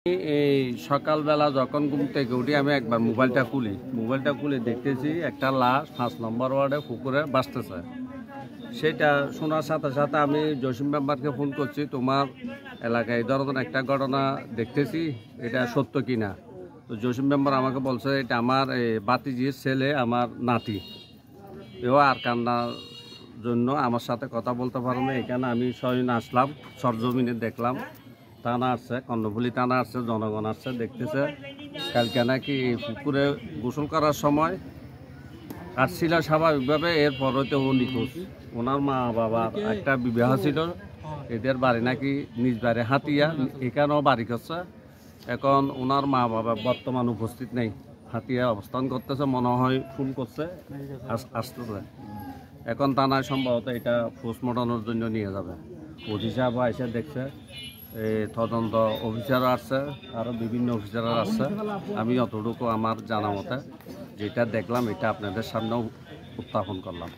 এই সকালবেলা যখন ঘুম থেকে উঠি আমি একবার মোবাইলটা খুলে দেখতেছি একটা লাশ 5 নম্বর ওয়ার্ডে পুকুরে ভাসতেছে। সেটা শোনার সাথে সাথে আমি জসিম মেম্বারকে ফোন করছি, তোমার এলাকায় এই ধরনের একটা ঘটনা দেখতেছি, এটা সত্য কিনা। তো জসিম মেম্বার আমাকে বলছে এটা আমার বাতিজির ছেলে, আমার নাতি। এও আর কান্নার জন্য আমার সাথে কথা বলতে পারো না। এখানে আমি স্বয়ং আসলাম, সরজমিনে দেখলাম। থানা আসছে, কর্ণফুলী থানা আসছে, জনগণ আসছে, দেখতেছে। কালকে নাকি পুকুরে গোসল করার সময় আসছিল স্বাভাবিকভাবে, এরপর হয়তো ও নিখোঁজ। ওনার মা বাবার একটা বিবাহ ছিল, এদের বাড়ি নাকি নিজ বাড়ি হাতিয়া, এখানেও বাড়ি করছে। এখন ওনার মা বাবা বর্তমান উপস্থিত নেই, হাতিয়া অবস্থান করতেছে, মনে হয় ফোন করছে, আসতেছে। এখন থানায় সম্ভবত এটা পোস্টমর্টমের জন্য নিয়ে যাবে। ওসি সাহেব এসে দেখছে, তদন্ত অফিসার আসছে, আরও বিভিন্ন অফিসার আসছে। আমি অতটুকু আমার জানা মতে যেটা দেখলাম এটা আপনাদের সামনেও উত্থাপন করলাম।